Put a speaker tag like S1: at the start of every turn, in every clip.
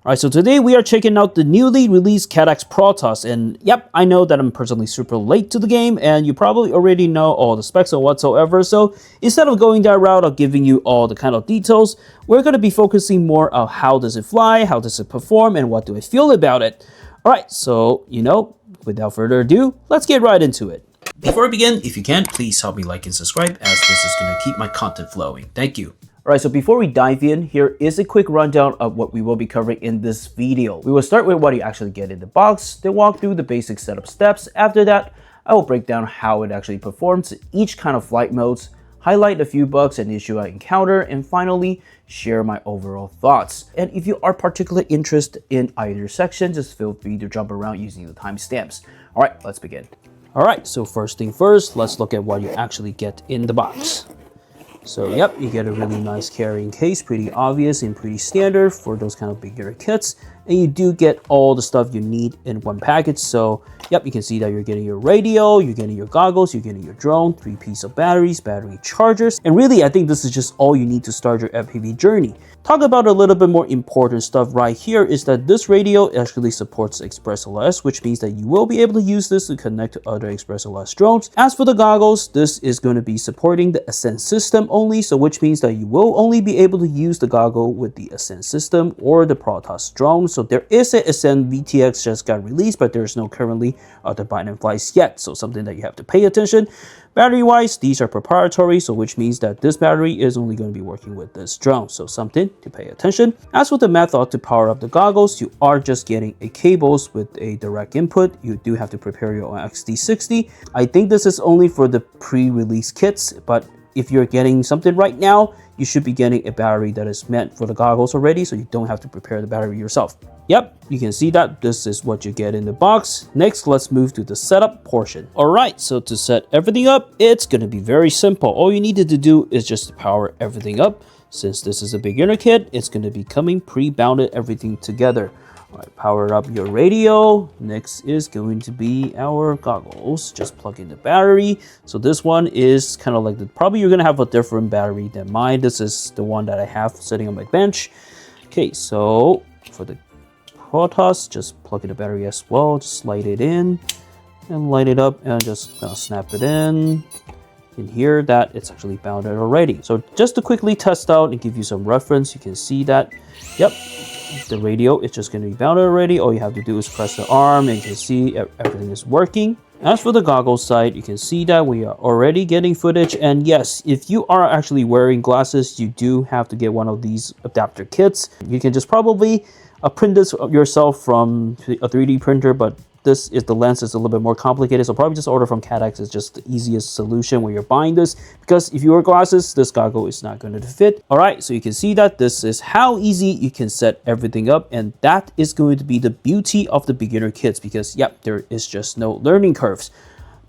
S1: Alright, so today we are checking out the newly released Caddx Protos, and yep, I know that I'm personally super late to the game, and you probably already know all the specs or whatsoever, so instead of going that route of giving you all the kind of details, we're going to be focusing more on how does it fly, how does it perform, and what do I feel about it. Alright, so, without further ado, let's get right into it. Before I begin, if you can, please help me like and subscribe, as this is going to keep my content flowing. Thank you. Alright, so before we dive in, here is a quick rundown of what we will be covering in this video. We will start with what you actually get in the box, then walk through the basic setup steps. After that, I will break down how it actually performs each kind of flight modes, highlight a few bugs and issues I encounter, and finally, share my overall thoughts. And if you are particularly interested in either section, just feel free to jump around using the timestamps. Alright, let's begin. Alright, so first thing first, let's look at what you actually get in the box. So yep, you get a really nice carrying case, pretty obvious and pretty standard for those kind of bigger kits. And you do get all the stuff you need in one package. So yep, you can see that you're getting your radio, you're getting your goggles, you're getting your drone, 3 pieces of batteries, battery chargers. And really, I think this is just all you need to start your FPV journey. Talk about a little bit more important stuff right here is that this radio actually supports XpressOS, which means that you will be able to use this to connect to other XpressOS drones. As for the goggles, this is going to be supporting the Ascend system only, so which means that you will only be able to use the goggle with the Ascend system or the Protos drone. So there is a Ascend VTX just got released, but there's no currently other binding flights yet, so something that you have to pay attention. Battery wise, these are proprietary, so which means that this battery is only going to be working with this drone, so something to pay attention. As with the method to power up the goggles, you are just getting a cables with a direct input. You do have to prepare your own XT60. I think this is only for the pre-release kits, but if you're getting something right now, you should be getting a battery that is meant for the goggles already, so you don't have to prepare the battery yourself. Yep, you can see that this is what you get in the box. Next, let's move to the setup portion. Alright, so to set everything up, it's going to be very simple. All you needed to do is just power everything up. Since this is a beginner kit, it's going to be coming pre-bounded everything together. Alright, power up your radio. Next is going to be our goggles. Just plug in the battery. So this one is kind of like probably you're going to have a different battery than mine. This is the one that I have sitting on my bench. Okay, so for the Protos, just plug in the battery as well. Just slide it in and light it up and just snap it in. You can hear that it's actually bounded already. So just to quickly test out and give you some reference, you can see that, yep, the radio is just going to be bounded already. All you have to do is press the arm and you can see everything is working. As for the goggles side, you can see that we are already getting footage. And yes, if you are actually wearing glasses, you do have to get one of these adapter kits. You can just probably print this yourself from a 3D printer, but the lens is a little bit more complicated, so probably just order from Caddx is just the easiest solution when you're buying this, because if you wear glasses, this goggle is not going to fit. Alright, so you can see that this is how easy you can set everything up, and that is going to be the beauty of the beginner kits, because yep, there is just no learning curves.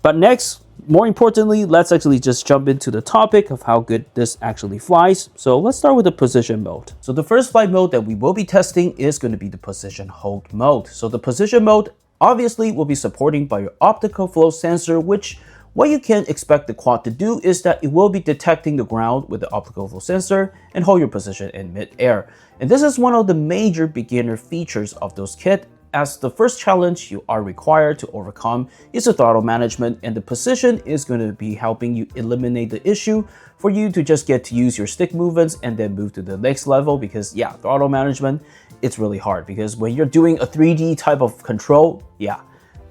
S1: But next, more importantly, let's actually just jump into the topic of how good this actually flies. So let's start with the position mode. So the first flight mode that we will be testing is going to be the position hold mode. So the position mode obviously will be supporting by your optical flow sensor, which what you can expect the quad to do is that it will be detecting the ground with the optical flow sensor and hold your position in mid-air. And this is one of the major beginner features of those kits, as the first challenge you are required to overcome is the throttle management, and the position is going to be helping you eliminate the issue for you to just get to use your stick movements and then move to the next level, because yeah, throttle management, it's really hard because when you're doing a 3D type of control, yeah,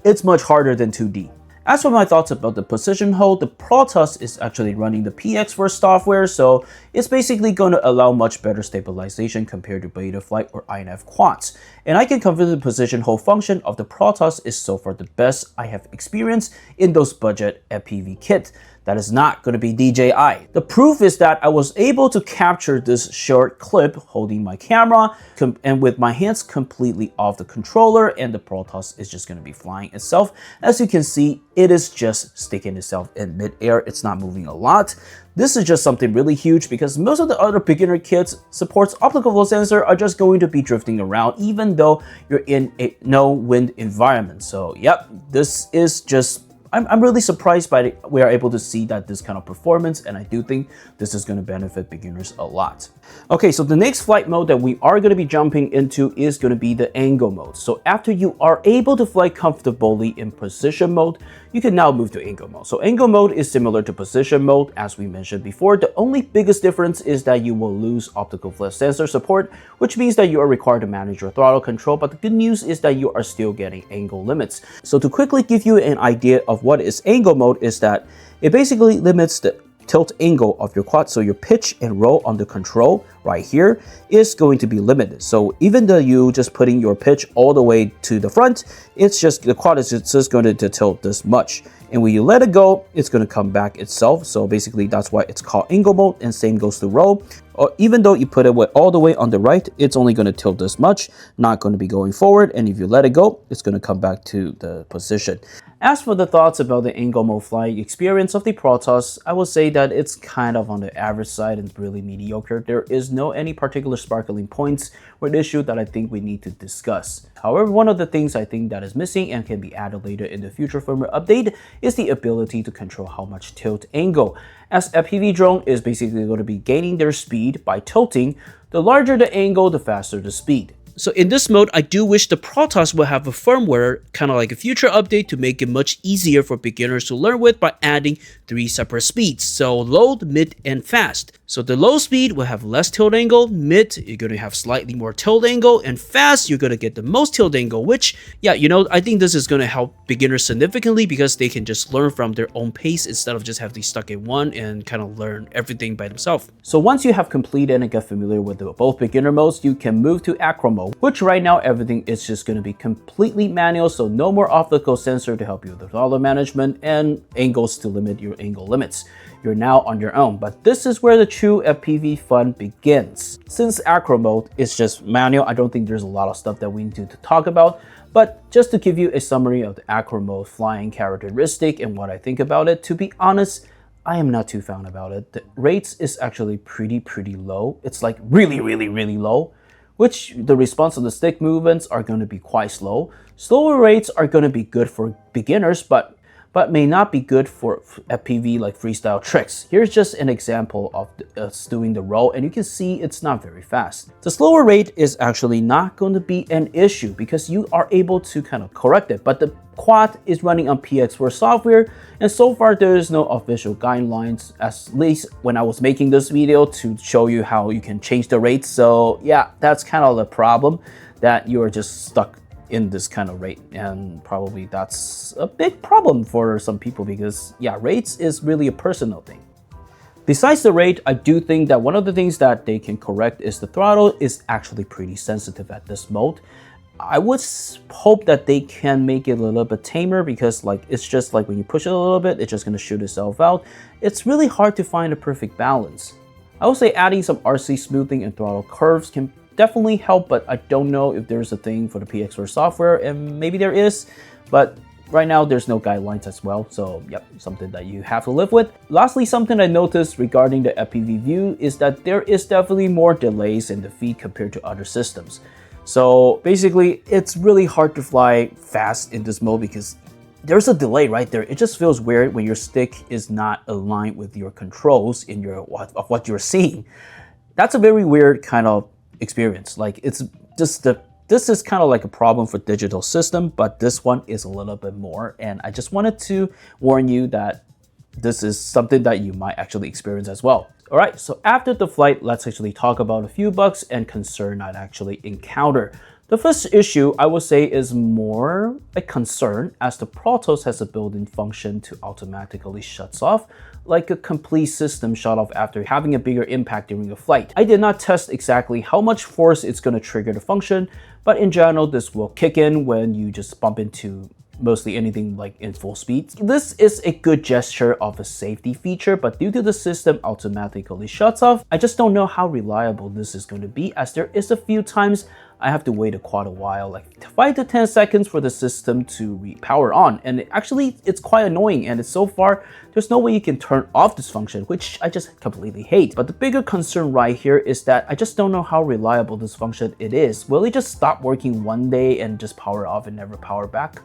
S1: it's much harder than 2D. As for my thoughts about the position hold, the Protos is actually running the PX software, so it's basically going to allow much better stabilization compared to Betaflight or INF quads. And I can confirm the position hold function of the Protos is so far the best I have experienced in those budget FPV kits. That is not going to be DJI. The proof is that I was able to capture this short clip holding my camera and with my hands completely off the controller, and the Protos is just going to be flying itself. As you can see, it is just sticking itself in mid-air. It's not moving a lot. This is just something really huge because most of the other beginner kits supports optical flow sensor are just going to be drifting around even though you're in a no wind environment. So yep, this is just I'm really surprised by it. We are able to see that this kind of performance, and I do think this is going to benefit beginners a lot. Okay, so the next flight mode that we are going to be jumping into is going to be the angle mode. So after you are able to fly comfortably in position mode, you can now move to angle mode. So angle mode is similar to position mode, as we mentioned before. The only biggest difference is that you will lose optical flash sensor support, which means that you are required to manage your throttle control, but the good news is that you are still getting angle limits. So to quickly give you an idea of what is angle mode is that it basically limits the tilt angle of your quad, so your pitch and roll on the control right here is going to be limited. So even though you just putting your pitch all the way to the front, it's just the quad is just going to tilt this much, and when you let it go, it's going to come back itself. So basically that's why it's called angle mode, and same goes to roll. Or even though you put it all the way on the right, it's only going to tilt this much, not going to be going forward, and if you let it go, it's going to come back to the position. As for the thoughts about the angle mode flying experience of the Protos, I will say that it's kind of on the average side and really mediocre. There is no any particular sparkling points or issue that I think we need to discuss. However, one of the things I think that is missing and can be added later in the future firmware update is the ability to control how much tilt angle. As FPV drone is basically going to be gaining their speed by tilting, the larger the angle, the faster the speed. So in this mode, I do wish the Protos will have a firmware, kind of like a future update, to make it much easier for beginners to learn with by adding 3 separate speeds. So low, mid, and fast. So the low speed will have less tilt angle, mid, you're going to have slightly more tilt angle, and fast, you're going to get the most tilt angle, which, yeah, you know, I think this is going to help beginners significantly because they can just learn from their own pace instead of just having to be stuck in one and kind of learn everything by themselves. So once you have completed and get familiar with both beginner modes, you can move to Acro mode, which right now everything is just going to be completely manual, so no more optical sensor to help you with the throttle management and angles to limit your angle limits. You're now on your own, but this is where the true FPV fun begins. Since Acro mode is just manual, I don't think there's a lot of stuff that we need to talk about, but just to give you a summary of the Acro mode flying characteristic and what I think about it, to be honest, I am not too fan about it. The rates is actually pretty low. It's like really low, which the response of the stick movements are going to be quite slow. Slower rates are going to be good for beginners, but may not be good for FPV like freestyle tricks. Here's just an example of us doing the roll, and you can see it's not very fast. The slower rate is actually not going to be an issue because you are able to kind of correct it, but the quad is running on PX4 software, and so far there is no official guidelines, at least when I was making this video, to show you how you can change the rates. So yeah, that's kind of the problem, that you are just stuck in this kind of rate, and probably that's a big problem for some people because yeah, rates is really a personal thing. Besides the rate, I do think that one of the things that they can correct is the throttle is actually pretty sensitive at this mode. I would hope that they can make it a little bit tamer because like it's just like when you push it a little bit, it's just going to shoot itself out. It's really hard to find a perfect balance. I would say adding some RC smoothing and throttle curves can definitely help, but I don't know if there's a thing for the PX4 software, and maybe there is, but right now there's no guidelines as well, so yep, something that you have to live with. Lastly, something I noticed regarding the FPV view is that there is definitely more delays in the feed compared to other systems. So basically, it's really hard to fly fast in this mode because there's a delay right there. It just feels weird when your stick is not aligned with your controls in your of what you're seeing. That's a very weird kind of experience. Like it's just this is kind of like a problem for digital system, but this one is a little bit more, and I just wanted to warn you that this is something that you might actually experience as well. All right, so after the flight, let's actually talk about a few bugs and concern I'd actually encounter. The first issue I would say is more a concern, as the Protos has a built-in function to automatically shuts off, like a complete system shut off after having a bigger impact during a flight. I did not test exactly how much force it's going to trigger the function, but in general this will kick in when you just bump into mostly anything like in full speed. This is a good gesture of a safety feature, but due to the system automatically shuts off, I just don't know how reliable this is going to be, as there is a few times I have to wait quite a while, like 5 to 10 seconds for the system to power on, and it's quite annoying, and so far there's no way you can turn off this function, which I just completely hate. But the bigger concern right here is that I just don't know how reliable this function it is. Will it just stop working one day and just power off and never power back?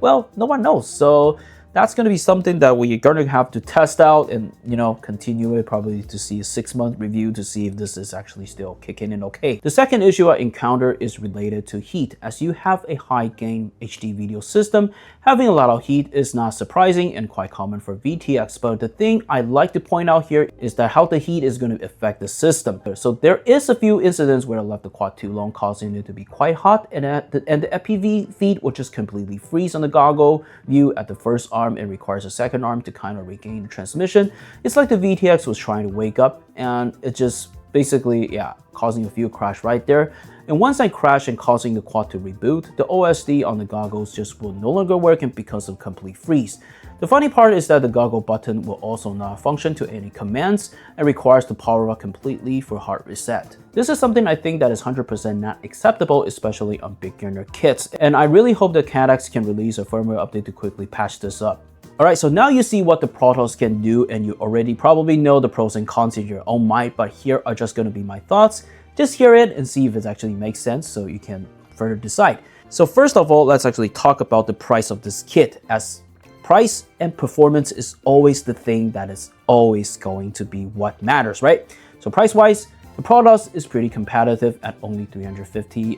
S1: Well, no one knows. So that's going to be something that we're going to have to test out and, you know, continue it, probably to see a 6-month review to see if this is actually still kicking in okay. The second issue I encounter is related to heat. As you have a high gain HD video system, having a lot of heat is not surprising and quite common for VTX, but the thing I like to point out here is that how the heat is going to affect the system. So there is a few incidents where I left the quad too long, causing it to be quite hot, and the FPV feed will just completely freeze on the goggle view at the first arm and requires a second arm to kind of regain the transmission. It's like the VTX was trying to wake up, and it just basically, yeah, causing a few crash right there. And once I crash and causing the quad to reboot, the OSD on the goggles just will no longer work because of complete freeze. The funny part is that the goggle button will also not function to any commands and requires to power up completely for hard reset. This is something I think that is 100% not acceptable, especially on beginner kits, and I really hope that Caddx can release a firmware update to quickly patch this up. Alright, so now you see what the Protos can do, and you already probably know the pros and cons in your own mind, but here are just going to be my thoughts. Just hear it and see if it actually makes sense so you can further decide. So first of all, let's actually talk about the price of this kit, as price and performance is always the thing that is always going to be what matters, right? So price-wise, the Protos is pretty competitive at only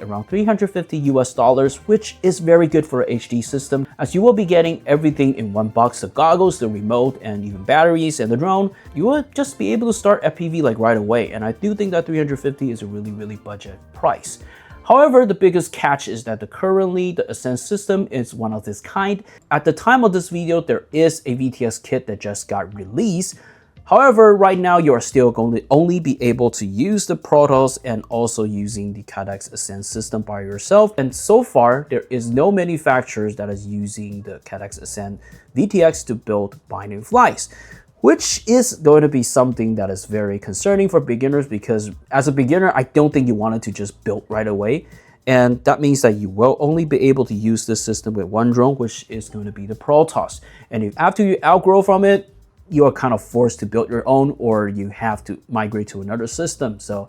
S1: around 350 US dollars, which is very good for an HD system, as you will be getting everything in one box: the goggles, the remote, and even batteries and the drone. You will just be able to start FPV like right away, and I do think that 350 is a really budget price. However, the biggest catch is that currently the Ascend system is one of this kind. At the time of this video, there is a VTX kit that just got released. However, right now you are still going to only be able to use the Protos and also using the Caddx Ascend system by yourself. And so far, there is no manufacturer that is using the Caddx Ascend VTX to build binding flies, which is going to be something that is very concerning for beginners, because as a beginner, I don't think you wanted to just build right away. And that means that you will only be able to use this system with one drone, which is going to be the Protos. And if after you outgrow from it, you are kind of forced to build your own, or you have to migrate to another system. So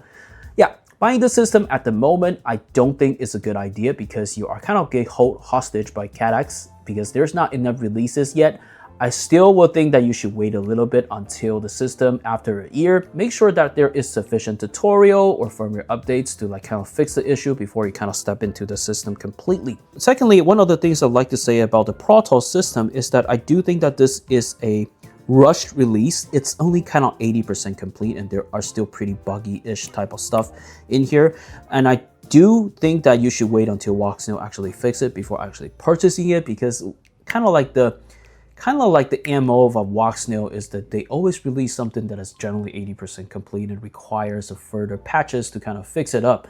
S1: yeah, buying the system at the moment, I don't think is a good idea, because you are kind of getting held hostage by Caddx because there's not enough releases yet. I still will think that you should wait a little bit until the system after a year. Make sure that there is sufficient tutorial or firmware updates to like kind of fix the issue before you kind of step into the system completely. Secondly, one of the things I'd like to say about the Protos system is that I do think that this is a rushed release. It's only kind of 80% complete, and there are still pretty buggy-ish type of stuff in here. And I do think that you should wait until Walksnail actually fix it before actually purchasing it, because kind of like the MO of a Walksnail is that they always release something that is generally 80% complete and requires a further patches to kind of fix it up.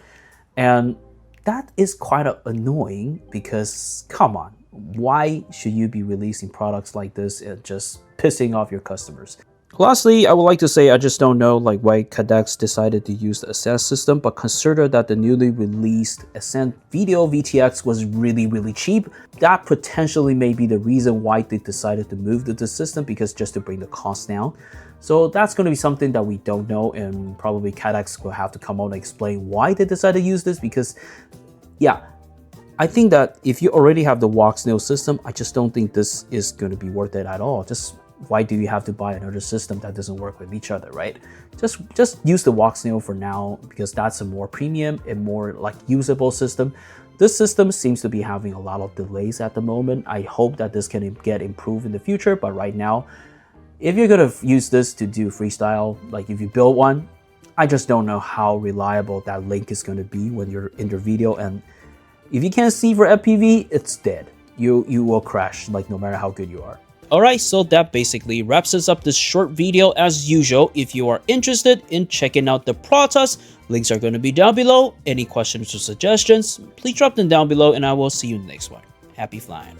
S1: And that is quite annoying, because come on, why should you be releasing products like this and just pissing off your customers? Lastly, I would like to say I just don't know like why Caddx decided to use the Ascend system, but consider that the newly released Ascend Video VTX was really cheap. That potentially may be the reason why they decided to move to the system, because just to bring the cost down. So that's going to be something that we don't know, and probably Caddx will have to come out and explain why they decided to use this, because yeah, I think that if you already have the Walksnail system, I just don't think this is going to be worth it at all. Just why do you have to buy another system that doesn't work with each other, right? Just use the Walksnail for now, because that's a more premium and more like usable system. This system seems to be having a lot of delays at the moment. I hope that this can get improved in the future, but right now, if you're going to use this to do freestyle, like if you build one, I just don't know how reliable that link is going to be when you're in your video. And if you can't see for FPV, it's dead. You will crash, like no matter how good you are. Alright, so that basically wraps us up this short video as usual. If you are interested in checking out the Protos, links are going to be down below. Any questions or suggestions, please drop them down below, and I will see you in the next one. Happy flying.